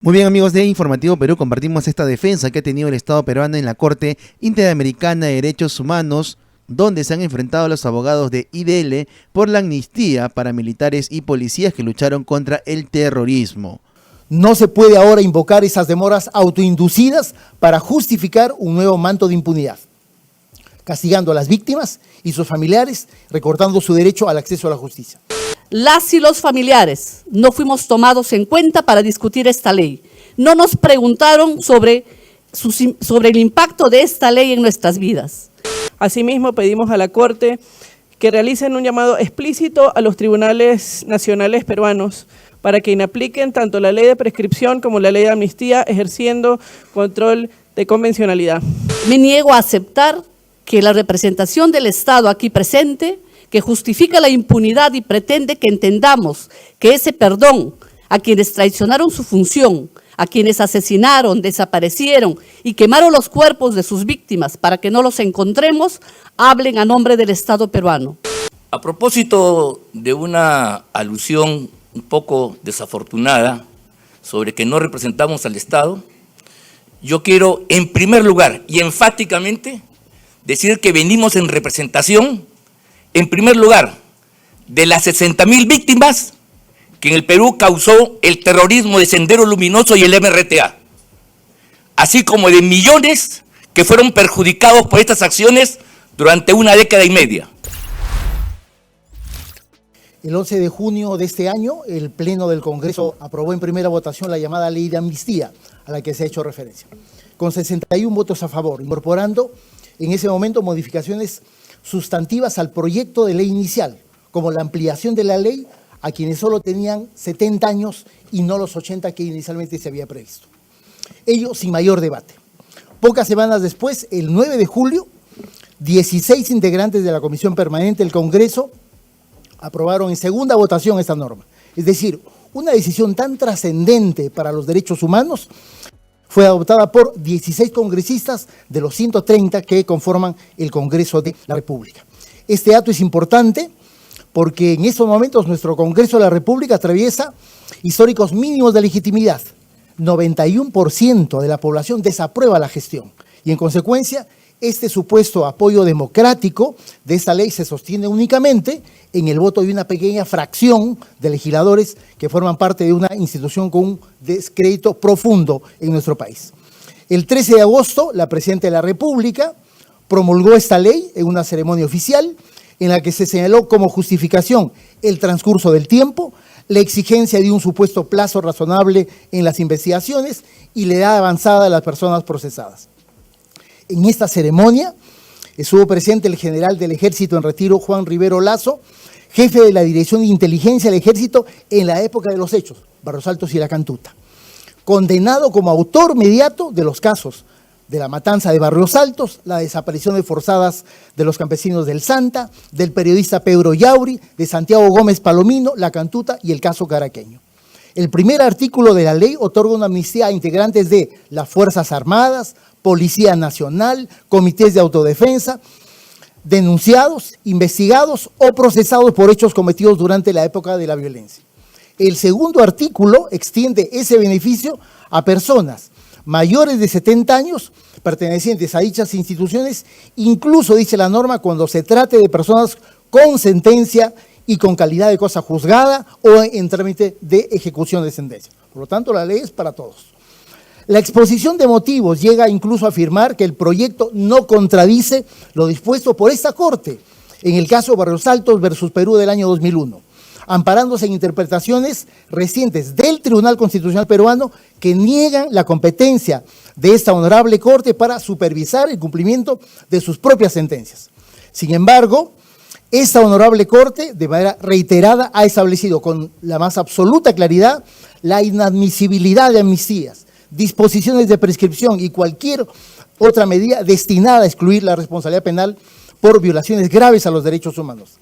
Muy bien, amigos de Informativo Perú, compartimos esta defensa que ha tenido el Estado peruano en la Corte Interamericana de Derechos Humanos, donde se han enfrentado los abogados de IDL por la amnistía para militares y policías que lucharon contra el terrorismo. No se puede ahora invocar esas demoras autoinducidas para justificar un nuevo manto de impunidad, castigando a las víctimas y sus familiares, recortando su derecho al acceso a la justicia. Las y los familiares no fuimos tomados en cuenta para discutir esta ley. No nos preguntaron sobre el impacto de esta ley en nuestras vidas. Asimismo, pedimos a la Corte que realicen un llamado explícito a los tribunales nacionales peruanos para que inapliquen tanto la ley de prescripción como la ley de amnistía, ejerciendo control de convencionalidad. Me niego a aceptar que la representación del Estado aquí presente, que justifica la impunidad y pretende que entendamos que ese perdón a quienes traicionaron su función, a quienes asesinaron, desaparecieron y quemaron los cuerpos de sus víctimas para que no los encontremos, hablen a nombre del Estado peruano. A propósito de una alusión un poco desafortunada sobre que no representamos al Estado, yo quiero en primer lugar y enfáticamente decir que venimos en representación, en primer lugar, de las 60.000 víctimas que en el Perú causó el terrorismo de Sendero Luminoso y el MRTA, así como de millones que fueron perjudicados por estas acciones durante una década y media. El 11 de junio de este año, el Pleno del Congreso aprobó en primera votación la llamada Ley de Amnistía, a la que se ha hecho referencia, con 61 votos a favor, incorporando en ese momento modificaciones sustantivas al proyecto de ley inicial, como la ampliación de la ley a quienes solo tenían 70 años y no los 80 que inicialmente se había previsto. Ello sin mayor debate. Pocas semanas después, el 9 de julio, 16 integrantes de la Comisión Permanente del Congreso aprobaron en segunda votación esta norma. Es decir, una decisión tan trascendente para los derechos humanos fue adoptada por 16 congresistas de los 130 que conforman el Congreso de la República. Este acto es importante porque en estos momentos nuestro Congreso de la República atraviesa históricos mínimos de legitimidad. 91% de la población desaprueba la gestión y en consecuencia este supuesto apoyo democrático de esta ley se sostiene únicamente en el voto de una pequeña fracción de legisladores que forman parte de una institución con un descrédito profundo en nuestro país. El 13 de agosto, la Presidenta de la República promulgó esta ley en una ceremonia oficial en la que se señaló como justificación el transcurso del tiempo, la exigencia de un supuesto plazo razonable en las investigaciones y la edad avanzada de las personas procesadas. En esta ceremonia estuvo presente el general del Ejército en retiro, Juan Rivero Lazo, jefe de la Dirección de Inteligencia del Ejército en la época de los hechos, Barrios Altos y La Cantuta, condenado como autor mediato de los casos de la matanza de Barrios Altos, la desaparición forzadas de los campesinos del Santa, del periodista Pedro Yauri, de Santiago Gómez Palomino, La Cantuta y el caso Caraqueño. El primer artículo de la ley otorga una amnistía a integrantes de las Fuerzas Armadas, Policía Nacional, comités de autodefensa, denunciados, investigados o procesados por hechos cometidos durante la época de la violencia. El segundo artículo extiende ese beneficio a personas mayores de 70 años pertenecientes a dichas instituciones, incluso dice la norma cuando se trate de personas con sentencia y con calidad de cosa juzgada o en trámite de ejecución de sentencia. Por lo tanto, la ley es para todos. La exposición de motivos llega incluso a afirmar que el proyecto no contradice lo dispuesto por esta Corte en el caso Barrios Altos versus Perú del año 2001, amparándose en interpretaciones recientes del Tribunal Constitucional peruano que niegan la competencia de esta honorable Corte para supervisar el cumplimiento de sus propias sentencias. Sin embargo, esta honorable Corte, de manera reiterada, ha establecido con la más absoluta claridad la inadmisibilidad de amnistías, disposiciones de prescripción y cualquier otra medida destinada a excluir la responsabilidad penal por violaciones graves a los derechos humanos.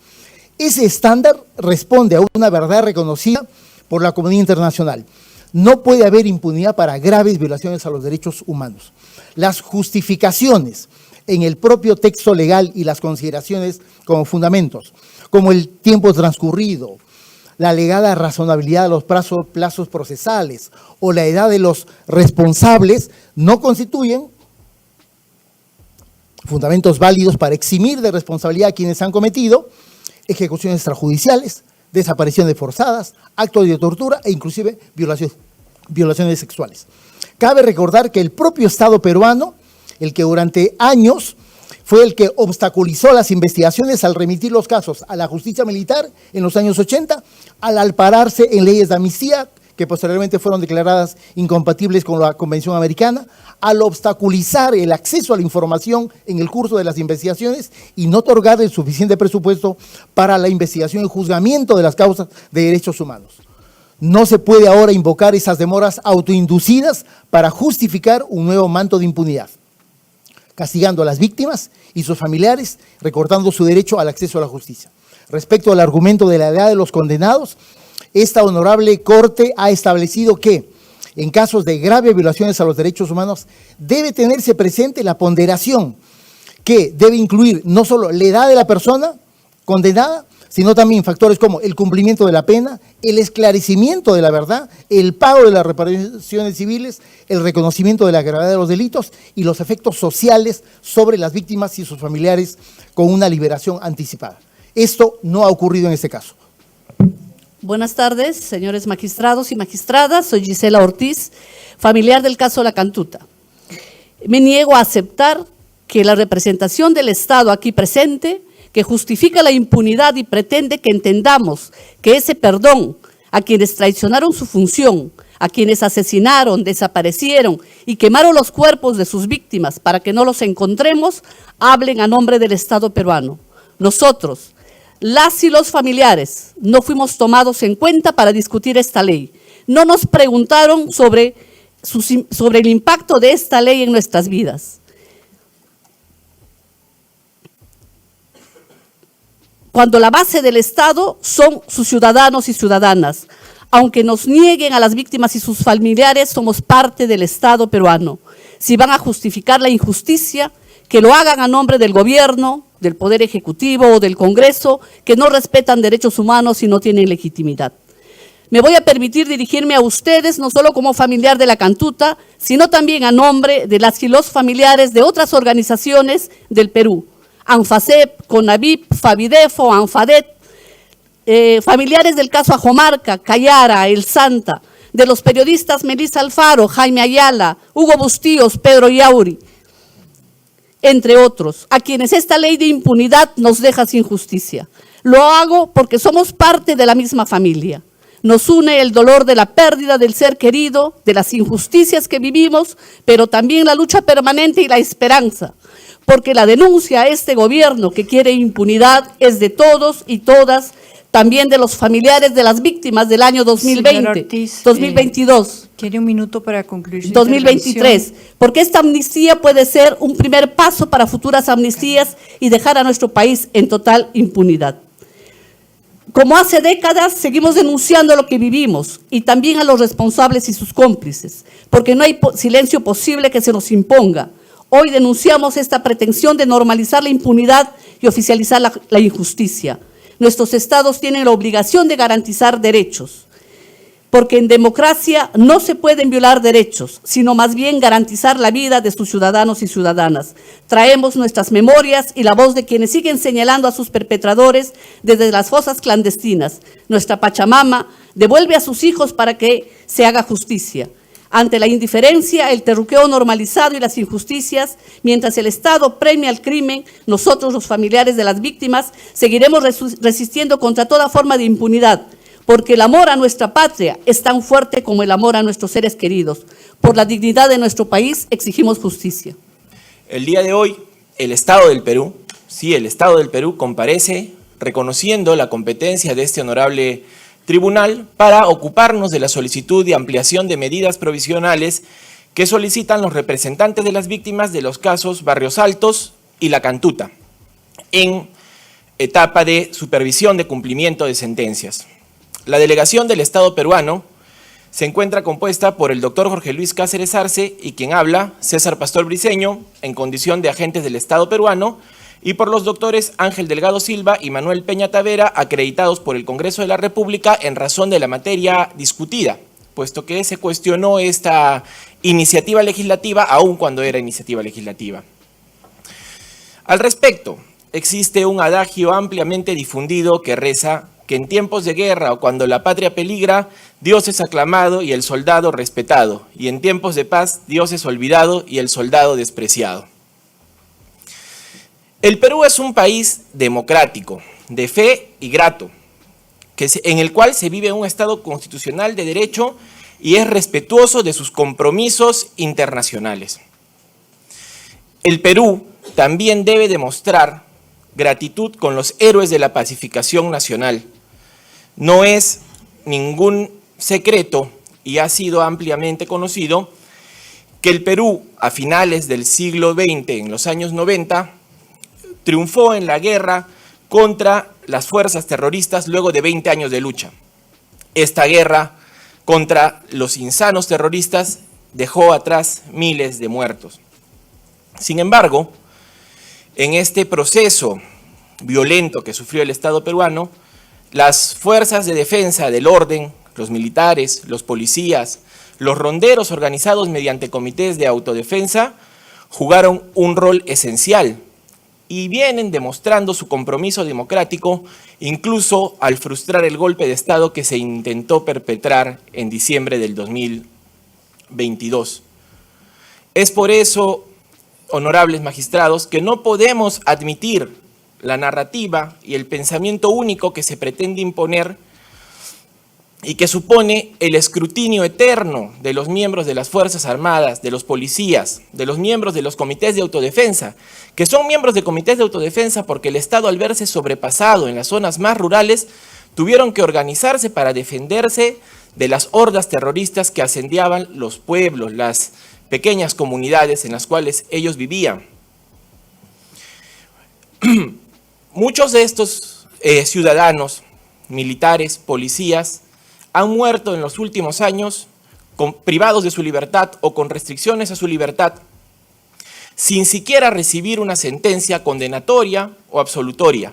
Ese estándar responde a una verdad reconocida por la comunidad internacional. No puede haber impunidad para graves violaciones a los derechos humanos. Las justificaciones en el propio texto legal y las consideraciones como fundamentos, como el tiempo transcurrido, la alegada razonabilidad de los plazos procesales o la edad de los responsables no constituyen fundamentos válidos para eximir de responsabilidad a quienes han cometido ejecuciones extrajudiciales, desapariciones forzadas, actos de tortura e inclusive violaciones sexuales. Cabe recordar que el propio Estado peruano, el que durante años fue el que obstaculizó las investigaciones al remitir los casos a la justicia militar en los años 80, al ampararse en leyes de amnistía que posteriormente fueron declaradas incompatibles con la Convención Americana, al obstaculizar el acceso a la información en el curso de las investigaciones y no otorgar el suficiente presupuesto para la investigación y juzgamiento de las causas de derechos humanos. No se puede ahora invocar esas demoras autoinducidas para justificar un nuevo manto de impunidad, castigando a las víctimas y sus familiares, recortando su derecho al acceso a la justicia. Respecto al argumento de la edad de los condenados, esta honorable Corte ha establecido que, en casos de graves violaciones a los derechos humanos, debe tenerse presente la ponderación que debe incluir no solo la edad de la persona condenada, sino también factores como el cumplimiento de la pena, el esclarecimiento de la verdad, el pago de las reparaciones civiles, el reconocimiento de la gravedad de los delitos y los efectos sociales sobre las víctimas y sus familiares con una liberación anticipada. Esto no ha ocurrido en este caso. Buenas tardes, señores magistrados y magistradas. Soy Gisela Ortiz, familiar del caso La Cantuta. Me niego a aceptar que la representación del Estado aquí presente, que justifica la impunidad y pretende que entendamos que ese perdón a quienes traicionaron su función, a quienes asesinaron, desaparecieron y quemaron los cuerpos de sus víctimas para que no los encontremos, hablen a nombre del Estado peruano. Nosotros, las y los familiares, no fuimos tomados en cuenta para discutir esta ley. No nos preguntaron sobre el impacto de esta ley en nuestras vidas. Cuando la base del Estado son sus ciudadanos y ciudadanas. Aunque nos nieguen a las víctimas y sus familiares, somos parte del Estado peruano. Si van a justificar la injusticia, que lo hagan a nombre del gobierno, del Poder Ejecutivo o del Congreso, que no respetan derechos humanos y no tienen legitimidad. Me voy a permitir dirigirme a ustedes, no solo como familiar de La Cantuta, sino también a nombre de las y los familiares de otras organizaciones del Perú, ANFACEP, CONAVIP, FABIDEFO, ANFADET, familiares del caso Ajomarca, Cayara, El Santa, de los periodistas Melissa Alfaro, Jaime Ayala, Hugo Bustíos, Pedro Yauri, entre otros, a quienes esta ley de impunidad nos deja sin justicia. Lo hago porque somos parte de la misma familia. Nos une el dolor de la pérdida del ser querido, de las injusticias que vivimos, pero también la lucha permanente y la esperanza, porque la denuncia a este gobierno que quiere impunidad es de todos y todas, también de los familiares de las víctimas del año 2020, Ortiz, 2022. Tiene un minuto para concluir su 2023, porque esta amnistía puede ser un primer paso para futuras amnistías y dejar a nuestro país en total impunidad. Como hace décadas, seguimos denunciando lo que vivimos y también a los responsables y sus cómplices, porque no hay silencio posible que se nos imponga. Hoy denunciamos esta pretensión de normalizar la impunidad y oficializar la injusticia. Nuestros estados tienen la obligación de garantizar derechos, porque en democracia no se pueden violar derechos, sino más bien garantizar la vida de sus ciudadanos y ciudadanas. Traemos nuestras memorias y la voz de quienes siguen señalando a sus perpetradores desde las fosas clandestinas. Nuestra Pachamama devuelve a sus hijos para que se haga justicia. Ante la indiferencia, el terruqueo normalizado y las injusticias, mientras el Estado premia el crimen, nosotros, los familiares de las víctimas, seguiremos resistiendo contra toda forma de impunidad, porque el amor a nuestra patria es tan fuerte como el amor a nuestros seres queridos. Por la dignidad de nuestro país exigimos justicia. El día de hoy, el Estado del Perú, sí, el Estado del Perú comparece reconociendo la competencia de este honorable tribunal para ocuparnos de la solicitud de ampliación de medidas provisionales que solicitan los representantes de las víctimas de los casos Barrios Altos y La Cantuta en etapa de supervisión de cumplimiento de sentencias. La delegación del Estado peruano se encuentra compuesta por el doctor Jorge Luis Cáceres Arce y quien habla, César Pastor Briceño, en condición de agentes del Estado peruano, y por los doctores Ángel Delgado Silva y Manuel Peña Tavera, acreditados por el Congreso de la República en razón de la materia discutida, puesto que se cuestionó esta iniciativa legislativa aun cuando era iniciativa legislativa. Al respecto, existe un adagio ampliamente difundido que reza que en tiempos de guerra o cuando la patria peligra, Dios es aclamado y el soldado respetado, y en tiempos de paz, Dios es olvidado y el soldado despreciado. El Perú es un país democrático, de fe y grato, en el cual se vive un Estado constitucional de derecho y es respetuoso de sus compromisos internacionales. El Perú también debe demostrar gratitud con los héroes de la pacificación nacional. No es ningún secreto y ha sido ampliamente conocido que el Perú a finales del siglo XX, en los años 90, triunfó en la guerra contra las fuerzas terroristas luego de 20 años de lucha. Esta guerra contra los insanos terroristas dejó atrás miles de muertos. Sin embargo, en este proceso violento que sufrió el Estado peruano, las fuerzas de defensa del orden, los militares, los policías, los ronderos organizados mediante comités de autodefensa, jugaron un rol esencial y vienen demostrando su compromiso democrático incluso al frustrar el golpe de Estado que se intentó perpetrar en diciembre del 2022. Es por eso, honorables magistrados, que no podemos admitir la narrativa y el pensamiento único que se pretende imponer y que supone el escrutinio eterno de los miembros de las Fuerzas Armadas, de los policías, de los miembros de los comités de autodefensa, que son miembros de comités de autodefensa porque el Estado, al verse sobrepasado en las zonas más rurales, tuvieron que organizarse para defenderse de las hordas terroristas que asediaban los pueblos, las pequeñas comunidades en las cuales ellos vivían. Muchos de estos ciudadanos, militares, policías, han muerto en los últimos años privados de su libertad o con restricciones a su libertad, sin siquiera recibir una sentencia condenatoria o absolutoria.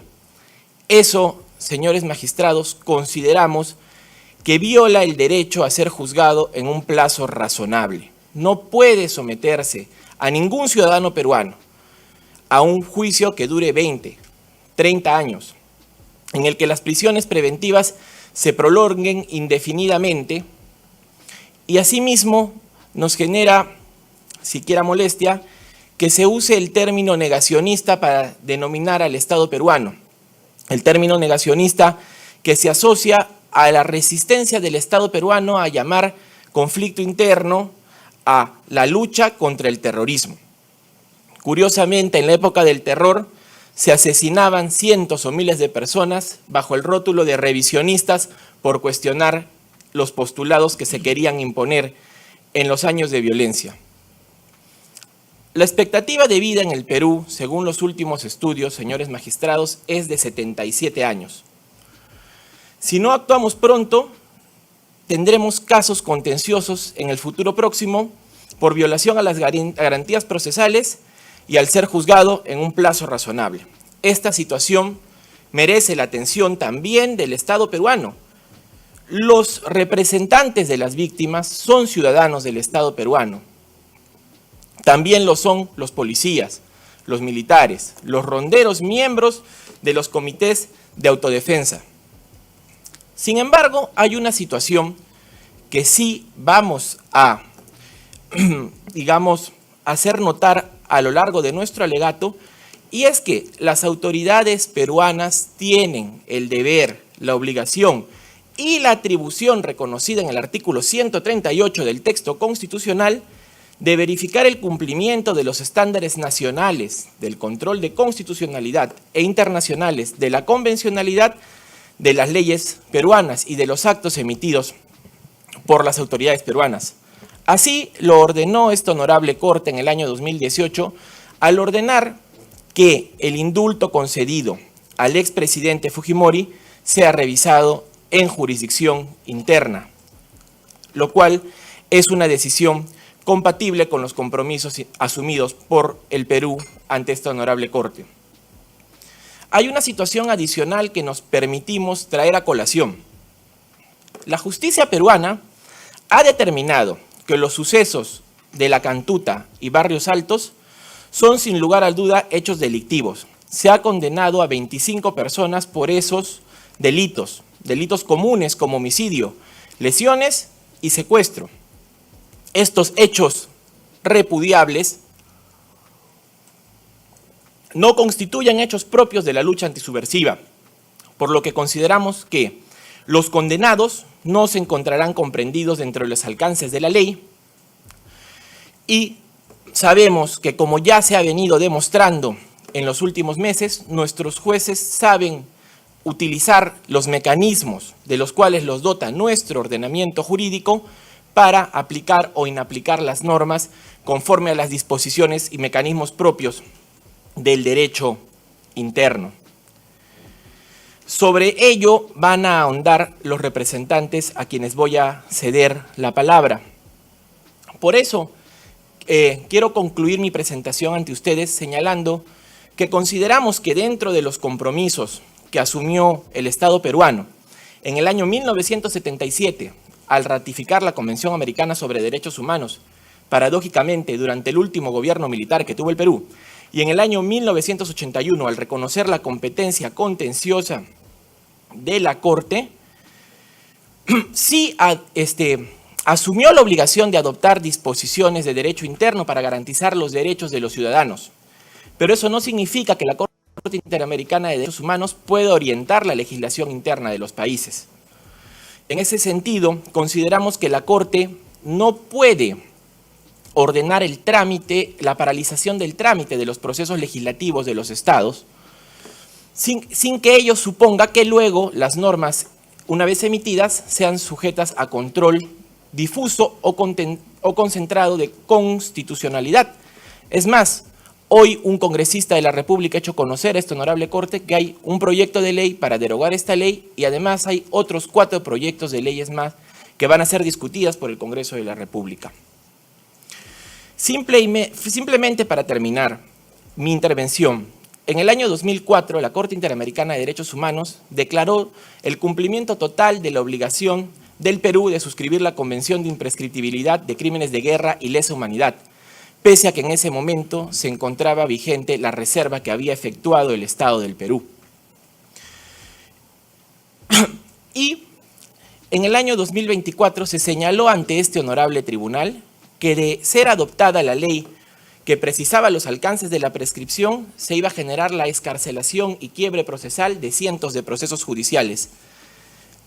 Eso, señores magistrados, consideramos que viola el derecho a ser juzgado en un plazo razonable. No puede someterse a ningún ciudadano peruano a un juicio que dure 20, 30 años, en el que las prisiones preventivas se prolonguen indefinidamente y asimismo nos genera, siquiera molestia, que se use el término negacionista para denominar al Estado peruano. El término negacionista que se asocia a la resistencia del Estado peruano a llamar conflicto interno a la lucha contra el terrorismo. Curiosamente, en la época del terror, se asesinaban cientos o miles de personas bajo el rótulo de revisionistas por cuestionar los postulados que se querían imponer en los años de violencia. La expectativa de vida en el Perú, según los últimos estudios, señores magistrados, es de 77 años. Si no actuamos pronto, tendremos casos contenciosos en el futuro próximo por violación a las garantías procesales y al ser juzgado en un plazo razonable. Esta situación merece la atención también del Estado peruano. Los representantes de las víctimas son ciudadanos del Estado peruano. También lo son los policías, los militares, los ronderos, miembros de los comités de autodefensa. Sin embargo, hay una situación que sí vamos a, hacer notar a lo largo de nuestro alegato, y es que las autoridades peruanas tienen el deber, la obligación y la atribución reconocida en el artículo 138 del texto constitucional de verificar el cumplimiento de los estándares nacionales del control de constitucionalidad e internacionales de la convencionalidad de las leyes peruanas y de los actos emitidos por las autoridades peruanas. Así lo ordenó esta honorable Corte en el año 2018 al ordenar que el indulto concedido al expresidente Fujimori sea revisado en jurisdicción interna, lo cual es una decisión compatible con los compromisos asumidos por el Perú ante esta honorable Corte. hay una situación adicional que nos permitimos traer a colación. La justicia peruana ha determinado que los sucesos de La Cantuta y Barrios Altos son sin lugar a duda hechos delictivos. Se ha condenado a 25 personas por esos delitos comunes como homicidio, lesiones y secuestro. Estos hechos repudiables no constituyen hechos propios de la lucha antisubversiva, por lo que consideramos que los condenados no se encontrarán comprendidos dentro de los alcances de la ley y sabemos que, como ya se ha venido demostrando en los últimos meses, nuestros jueces saben utilizar los mecanismos de los cuales los dota nuestro ordenamiento jurídico para aplicar o inaplicar las normas conforme a las disposiciones y mecanismos propios del derecho interno. Sobre ello van a ahondar los representantes a quienes voy a ceder la palabra. Por eso, quiero concluir mi presentación ante ustedes señalando que consideramos que dentro de los compromisos que asumió el Estado peruano en el año 1977, al ratificar la Convención Americana sobre Derechos Humanos, paradójicamente durante el último gobierno militar que tuvo el Perú, y en el año 1981, al reconocer la competencia contenciosa de la Corte, sí asumió la obligación de adoptar disposiciones de derecho interno para garantizar los derechos de los ciudadanos. Pero eso no significa que la Corte Interamericana de Derechos Humanos pueda orientar la legislación interna de los países. En ese sentido, consideramos que la Corte no puede ordenar el trámite, la paralización del trámite de los procesos legislativos de los estados, sin que ello suponga que luego las normas, una vez emitidas, sean sujetas a control difuso o concentrado de constitucionalidad. Es más, hoy un congresista de la República ha hecho conocer a esta honorable Corte que hay un proyecto de ley para derogar esta ley y además hay otros 4 proyectos de leyes más que van a ser discutidas por el Congreso de la República. Simplemente para terminar mi intervención, en el año 2004 la Corte Interamericana de Derechos Humanos declaró el cumplimiento total de la obligación del Perú de suscribir la Convención de Imprescriptibilidad de Crímenes de Guerra y Lesa Humanidad, pese a que en ese momento se encontraba vigente la reserva que había efectuado el Estado del Perú. Y en el año 2024 se señaló ante este honorable tribunal que de ser adoptada la ley que precisaba los alcances de la prescripción, se iba a generar la excarcelación y quiebre procesal de cientos de procesos judiciales.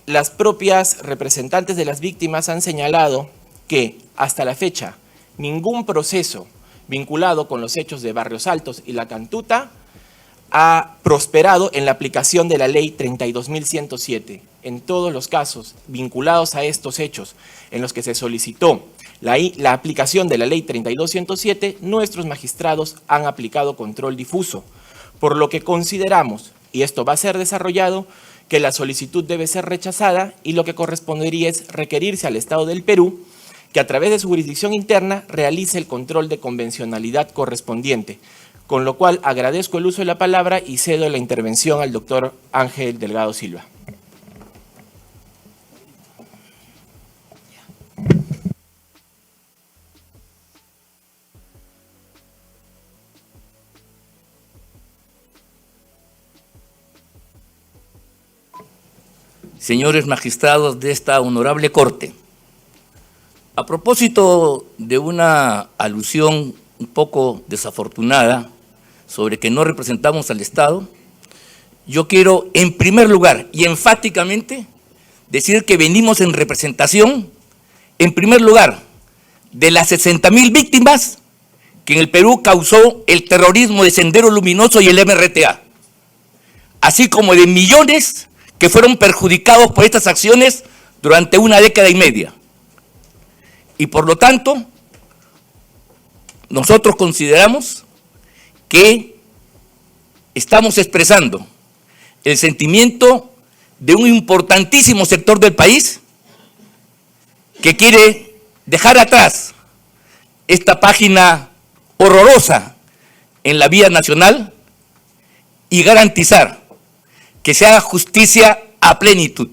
Las propias representantes de las víctimas han señalado que hasta la fecha ningún proceso vinculado con los hechos de Barrios Altos y La Cantuta ha prosperado en la aplicación de la ley 32.107. En todos los casos vinculados a estos hechos en los que se solicitó la aplicación de la ley 32.107, nuestros magistrados han aplicado control difuso, por lo que consideramos, y esto va a ser desarrollado, que la solicitud debe ser rechazada y lo que correspondería es requerirse al Estado del Perú que a través de su jurisdicción interna realice el control de convencionalidad correspondiente, con lo cual agradezco el uso de la palabra y cedo la intervención al doctor Ángel Delgado Silva. Señores magistrados de esta honorable Corte, a propósito de una alusión un poco desafortunada sobre que no representamos al Estado, yo quiero en primer lugar y enfáticamente decir que venimos en representación, en primer lugar, de las 60.000 víctimas que en el Perú causó el terrorismo de Sendero Luminoso y el MRTA, así como de millones que fueron perjudicados por estas acciones durante una década y media. Y por lo tanto, nosotros consideramos que estamos expresando el sentimiento de un importantísimo sector del país que quiere dejar atrás esta página horrorosa en la vía nacional y garantizar que se haga justicia a plenitud.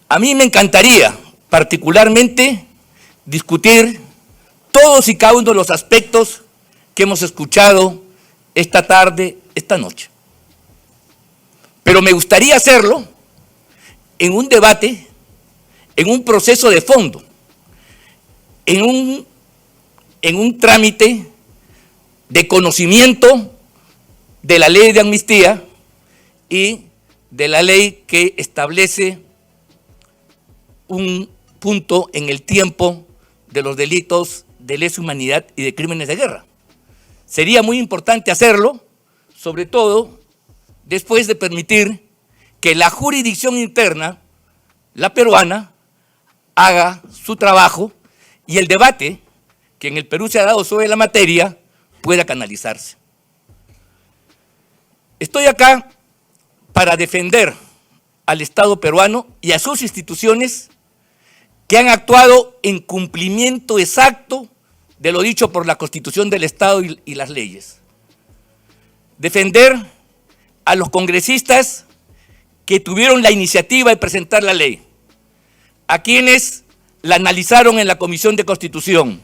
A mí me encantaría particularmente discutir todos y cada uno de los aspectos que hemos escuchado esta tarde, esta noche. Pero me gustaría hacerlo en un debate, en un proceso de fondo, en un trámite de conocimiento de la ley de amnistía y de la ley que establece un punto en el tiempo de los delitos de lesa humanidad y de crímenes de guerra. Sería muy importante hacerlo, sobre todo después de permitir que la jurisdicción interna, la peruana, haga su trabajo y el debate que en el Perú se ha dado sobre la materia pueda canalizarse. Estoy acá para defender al Estado peruano y a sus instituciones que han actuado en cumplimiento exacto de lo dicho por la Constitución del Estado y las leyes. Defender a los congresistas que tuvieron la iniciativa de presentar la ley, a quienes la analizaron en la Comisión de Constitución,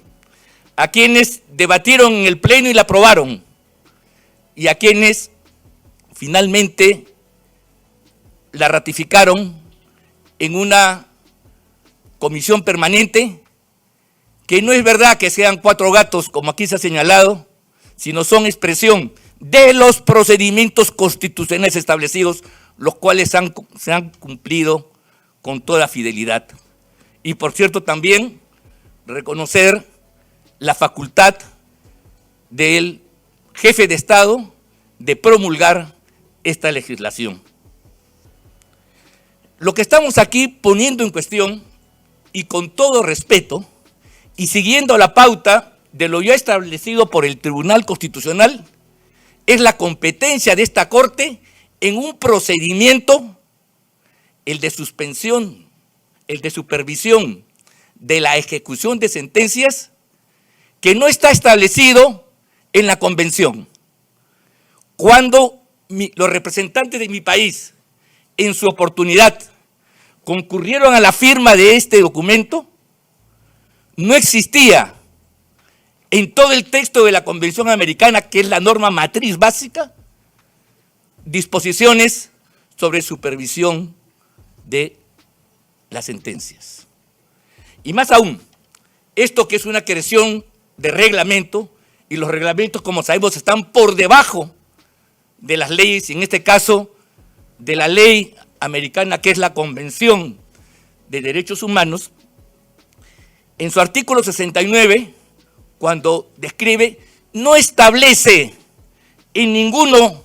a quienes debatieron en el Pleno y la aprobaron, y a quienes finalmente la ratificaron en una comisión permanente, que no es verdad que sean 4 gatos, como aquí se ha señalado, sino son expresión de los procedimientos constitucionales establecidos, los cuales se han cumplido con toda fidelidad. Y por cierto también reconocer la facultad del jefe de Estado de promulgar esta legislación. Lo que estamos aquí poniendo en cuestión, y con todo respeto, y siguiendo la pauta de lo ya establecido por el Tribunal Constitucional, es la competencia de esta Corte en un procedimiento, el de suspensión, el de supervisión de la ejecución de sentencias, que no está establecido en la Convención. Cuando los representantes de mi país, en su oportunidad, concurrieron a la firma de este documento, no existía en todo el texto de la Convención Americana, que es la norma matriz básica, disposiciones sobre supervisión de las sentencias. Y más aún, esto que es una creación de reglamento, y los reglamentos, como sabemos, están por debajo de las leyes, y en este caso de la ley americana, que es la Convención de Derechos Humanos, en su artículo 69, cuando describe, no establece en ninguno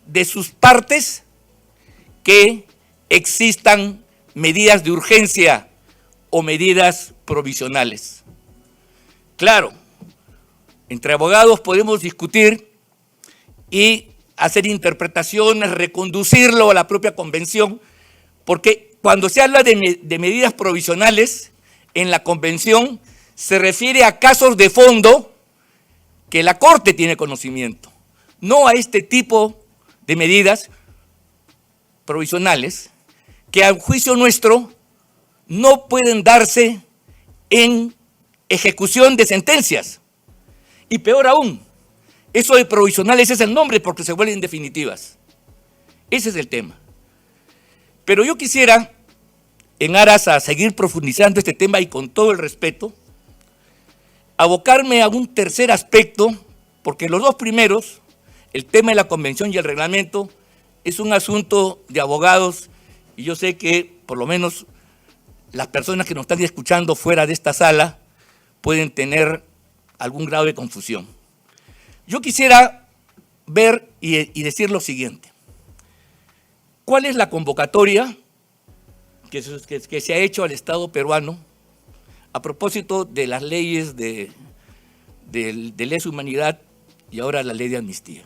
de sus partes que existan medidas de urgencia o medidas provisionales. Claro, entre abogados podemos discutir y hacer interpretaciones, reconducirlo a la propia Convención, porque cuando se habla de medidas provisionales en la Convención se refiere a casos de fondo que la Corte tiene conocimiento, no a este tipo de medidas provisionales que a juicio nuestro no pueden darse en ejecución de sentencias. Y peor aún, eso de provisionales es el nombre porque se vuelven definitivas. Ese es el tema. Pero yo quisiera, en aras a seguir profundizando este tema y con todo el respeto, abocarme a un tercer aspecto, porque los dos primeros, el tema de la Convención y el reglamento, es un asunto de abogados, y yo sé que por lo menos las personas que nos están escuchando fuera de esta sala pueden tener algún grado de confusión. Yo quisiera ver y decir lo siguiente. ¿Cuál es la convocatoria que se ha hecho al Estado peruano a propósito de las leyes de lesa humanidad y ahora la ley de amnistía?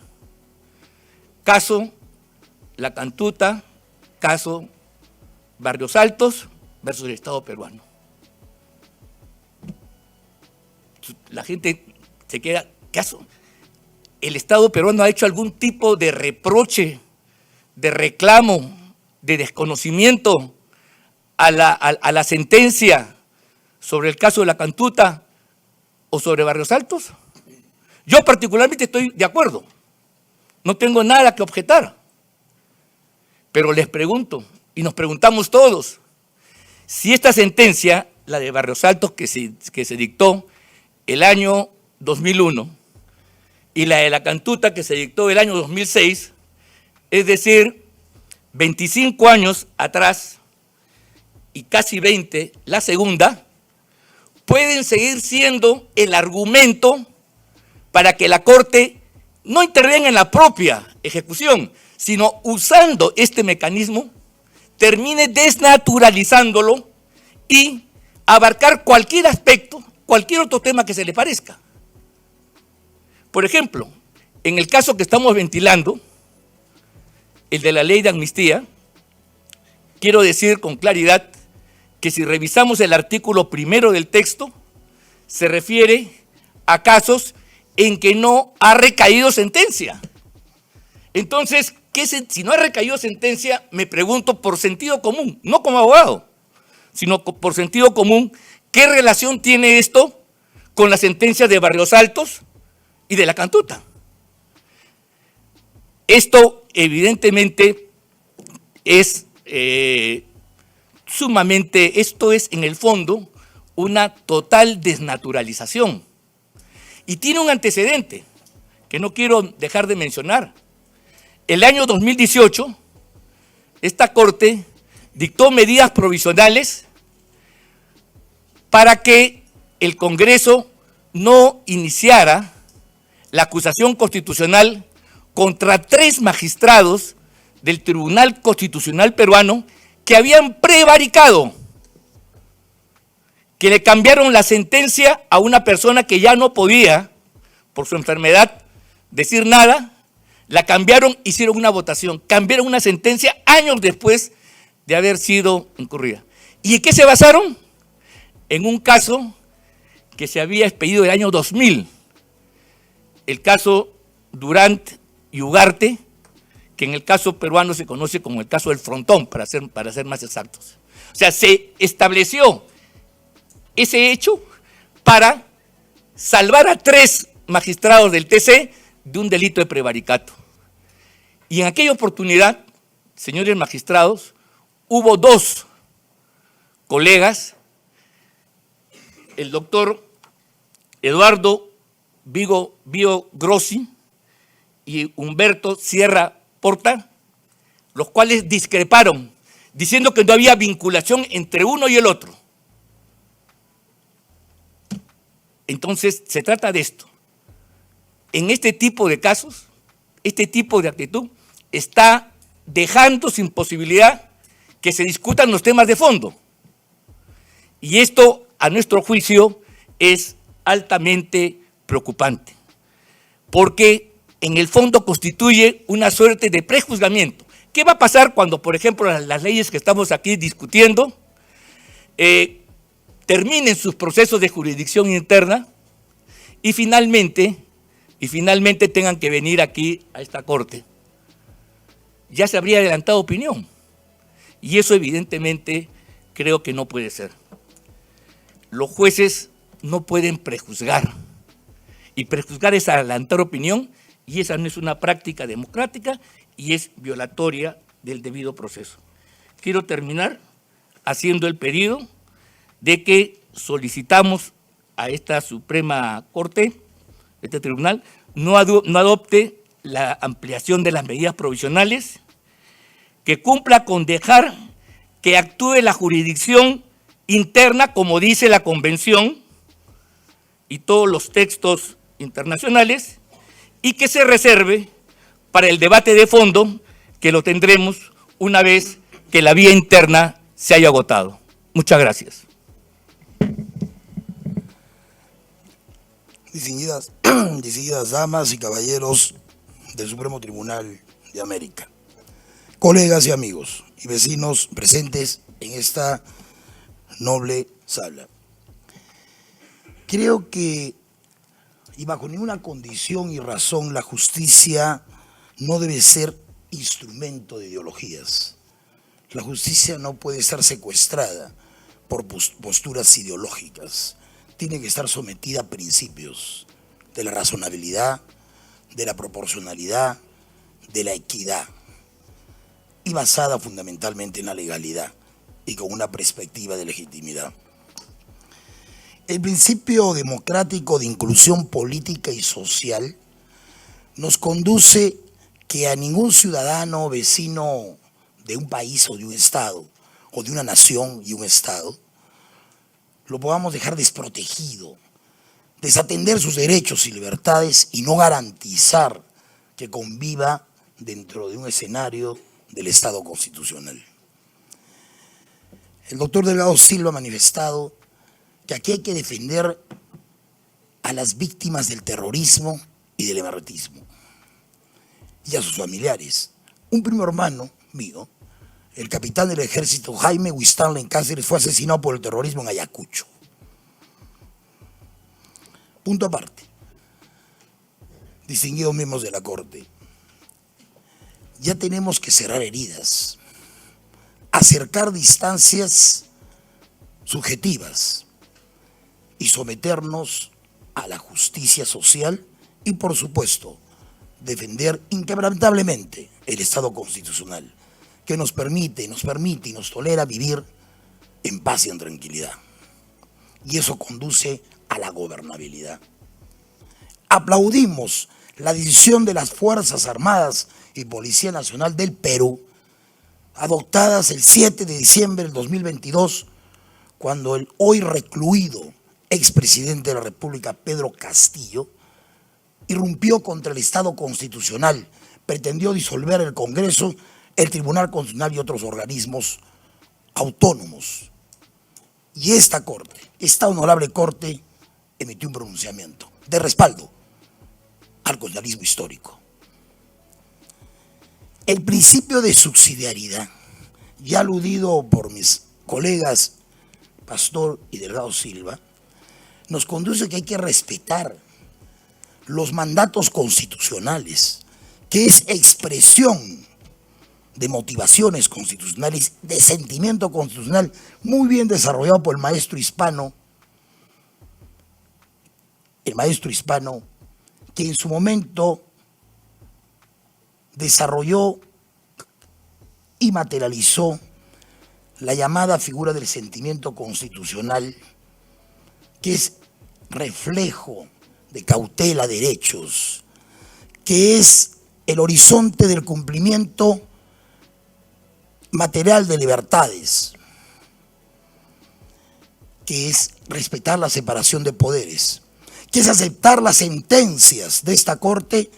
Caso La Cantuta, caso Barrios Altos versus el Estado peruano. La gente se queda, ¿caso? el Estado peruano ha hecho algún tipo de reproche, de reclamo, de desconocimiento a la sentencia sobre el caso de la Cantuta o sobre Barrios Altos? Yo particularmente estoy de acuerdo, no tengo nada que objetar, pero les pregunto, y nos preguntamos todos, si esta sentencia, la de Barrios Altos que se dictó el año 2001 y la de la Cantuta que se dictó el año 2006, es decir, 25 años atrás y casi 20, la segunda, pueden seguir siendo el argumento para que la Corte no intervenga en la propia ejecución, sino usando este mecanismo, termine desnaturalizándolo y abarcar cualquier aspecto, cualquier otro tema que se le parezca. Por ejemplo, en el caso que estamos ventilando, el de la ley de amnistía, quiero decir con claridad que si revisamos el artículo 1 del texto, se refiere a casos en que no ha recaído sentencia. Entonces, si no ha recaído sentencia, me pregunto por sentido común, no como abogado, sino por sentido común, ¿qué relación tiene esto con la sentencia de Barrios Altos y de la Cantuta? Esto evidentemente es esto es en el fondo una total desnaturalización. Y tiene un antecedente que no quiero dejar de mencionar. El año 2018, esta Corte dictó medidas provisionales para que el Congreso no iniciara la acusación constitucional contra 3 magistrados del Tribunal Constitucional peruano que habían prevaricado, que le cambiaron la sentencia a una persona que ya no podía, por su enfermedad, decir nada, la cambiaron, hicieron una votación, cambiaron una sentencia años después de haber sido incurrida. ¿Y en qué se basaron? En un caso que se había expedido el año 2000, el caso Durant y Ugarte, que en el caso peruano se conoce como el caso del Frontón, para ser más exactos. O sea, se estableció ese hecho para salvar a 3 magistrados del TC de un delito de prevaricato. Y en aquella oportunidad, señores magistrados, hubo 2 colegas, el doctor Eduardo Bio Grossi y Humberto Sierra Porta, los cuales discreparon, diciendo que no había vinculación entre uno y el otro. Entonces, se trata de esto. En este tipo de casos, este tipo de actitud está dejando sin posibilidad que se discutan los temas de fondo. Y esto, a nuestro juicio, es altamente preocupante, porque en el fondo constituye una suerte de prejuzgamiento. ¿Qué va a pasar cuando, por ejemplo, las leyes que estamos aquí discutiendo terminen sus procesos de jurisdicción interna y finalmente tengan que venir aquí a esta Corte? Ya se habría adelantado opinión, y eso evidentemente creo que no puede ser. Los jueces no pueden prejuzgar, y prejuzgar es adelantar opinión, y esa no es una práctica democrática y es violatoria del debido proceso. Quiero terminar haciendo el pedido de que solicitamos a esta Suprema Corte, este tribunal, no adopte la ampliación de las medidas provisionales, que cumpla con dejar que actúe la jurisdicción interna, como dice la Convención y todos los textos internacionales, y que se reserve para el debate de fondo, que lo tendremos una vez que la vía interna se haya agotado. Muchas gracias. Distinguidas damas y caballeros del Supremo Tribunal de América, colegas y amigos y vecinos presentes en esta noble sala. Creo que y bajo ninguna condición y razón la justicia no debe ser instrumento de ideologías. La justicia no puede ser secuestrada por posturas ideológicas. Tiene que estar sometida a principios de la razonabilidad, de la proporcionalidad, de la equidad y basada fundamentalmente en la legalidad y con una perspectiva de legitimidad. El principio democrático de inclusión política y social nos conduce que a ningún ciudadano vecino de un país o de un estado, o de una nación y un estado, lo podamos dejar desprotegido, desatender sus derechos y libertades y no garantizar que conviva dentro de un escenario del Estado constitucional. El doctor Delgado Silva ha manifestado que aquí hay que defender a las víctimas del terrorismo y del emergentismo y a sus familiares. Un primo hermano mío, el capitán del ejército Jaime Huistanley Cáceres, fue asesinado por el terrorismo en Ayacucho. Punto aparte. Distinguidos miembros de la Corte, ya tenemos que cerrar heridas, acercar distancias subjetivas y someternos a la justicia social y, por supuesto, defender inquebrantablemente el Estado constitucional que nos permite y nos tolera vivir en paz y en tranquilidad. Y eso conduce a la gobernabilidad. Aplaudimos la decisión de las Fuerzas Armadas y Policía Nacional del Perú, adoptadas el 7 de diciembre del 2022, cuando el hoy recluido expresidente de la República, Pedro Castillo, irrumpió contra el Estado constitucional, pretendió disolver el Congreso, el Tribunal Constitucional y otros organismos autónomos. Y esta Corte, esta honorable Corte, emitió un pronunciamiento de respaldo al constitucionalismo histórico. El principio de subsidiariedad, ya aludido por mis colegas Pastor y Delgado Silva, nos conduce a que hay que respetar los mandatos constitucionales, que es expresión de motivaciones constitucionales, de sentimiento constitucional, muy bien desarrollado por el maestro hispano que en su momento desarrolló y materializó la llamada figura del sentimiento constitucional, que es reflejo de cautela de derechos, que es el horizonte del cumplimiento material de libertades, que es respetar la separación de poderes, que es aceptar las sentencias de esta Corte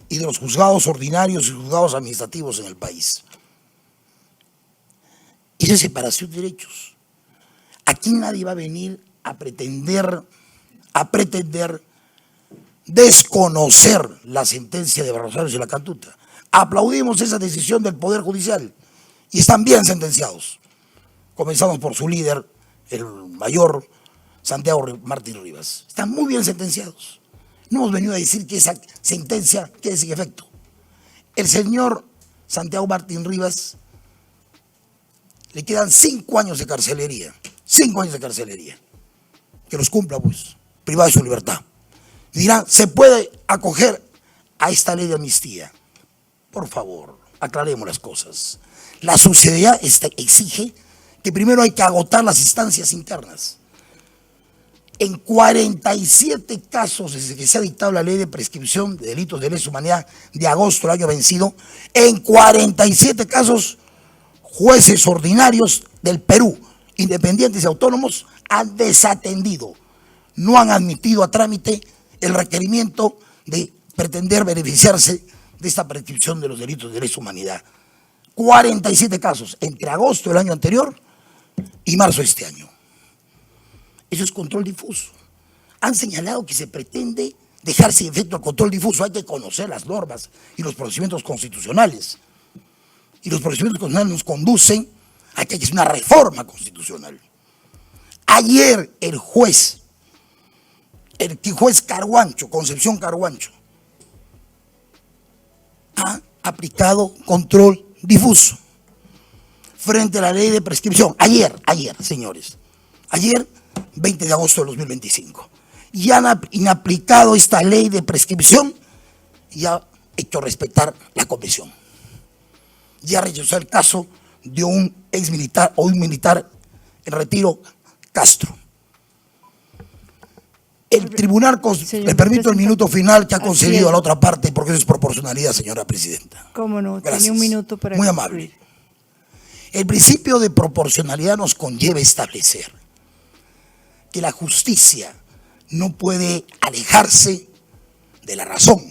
y de los juzgados ordinarios y juzgados administrativos en el país. Esa es separación de derechos. Aquí nadie va a venir a pretender desconocer la sentencia de Barros y la Cantuta. Aplaudimos esa decisión del Poder Judicial y están bien sentenciados. Comenzamos por su líder, el mayor Santiago Martín Rivas. Están muy bien sentenciados. No hemos venido a decir que esa sentencia quede sin efecto. El señor Santiago Martín Rivas le quedan 5 años de carcelería. 5 años de carcelería. Que los cumpla, pues, privado de su libertad. Y dirán, ¿se puede acoger a esta ley de amnistía? Por favor, aclaremos las cosas. La subsidiariedad exige que primero hay que agotar las instancias internas. En 47 casos desde que se ha dictado la ley de prescripción de delitos de lesa humanidad de agosto del año vencido, en 47 casos, jueces ordinarios del Perú, independientes y autónomos, han desatendido, no han admitido a trámite el requerimiento de pretender beneficiarse de esta prescripción de los delitos de lesa humanidad. 47 casos entre agosto del año anterior y marzo de este año. Eso es control difuso. Han señalado que se pretende dejar sin efecto el control difuso. Hay que conocer las normas y los procedimientos constitucionales. Y los procedimientos constitucionales nos conducen a que hay que hacer una reforma constitucional. Ayer el juez el juez Carguancho, Concepción Carguancho, ha aplicado control difuso frente a la ley de prescripción. Ayer, señores, ayer, 20 de agosto de 2025, y han inaplicado esta ley de prescripción y ha hecho respetar la convención. Ya rechazó el caso de un ex militar o un militar en retiro, Castro. El tribunal, le permito el minuto final que ha concedido a la otra parte, porque eso es proporcionalidad, señora presidenta. Cómo no, Gracias. tiene un minuto para Muy concluir. amable. El principio de proporcionalidad nos conlleva establecer que la justicia no puede alejarse de la razón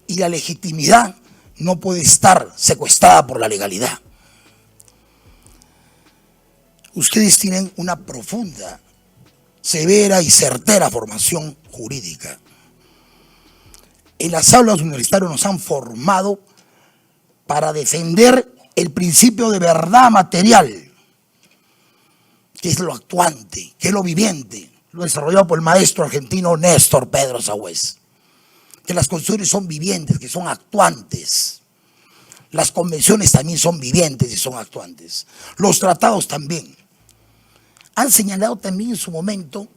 y la legitimidad no puede estar secuestrada por la legalidad. Ustedes tienen una profunda, severa y certera formación jurídica. En las aulas universitarias nos han formado para defender el principio de verdad material, que es lo actuante, que es lo viviente, lo desarrollado por el maestro argentino Néstor Pedro Sagüez. Que las constituciones son vivientes, que son actuantes. Las convenciones también son vivientes y son actuantes. Los tratados también. Han señalado también en su momento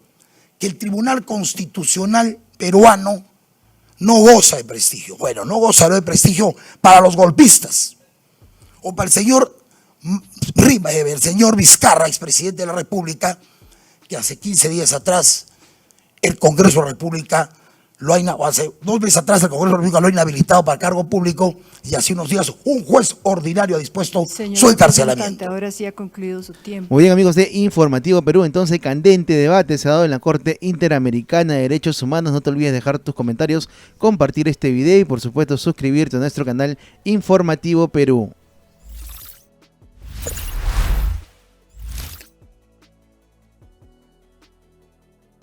que el Tribunal Constitucional peruano no goza de prestigio. Bueno, no goza de prestigio para los golpistas o para el señor Vizcarra, expresidente de la República, que hace 15 días atrás el Congreso de la República hace 2 meses atrás el Congreso de la República lo ha inhabilitado para cargo público y hace unos días un juez ordinario ha dispuesto su encarcelamiento. Ahora sí ha concluido su tiempo. Muy bien, amigos de Informativo Perú, entonces candente debate se ha dado en la Corte Interamericana de Derechos Humanos. No te olvides dejar tus comentarios, compartir este video y por supuesto suscribirte a nuestro canal Informativo Perú.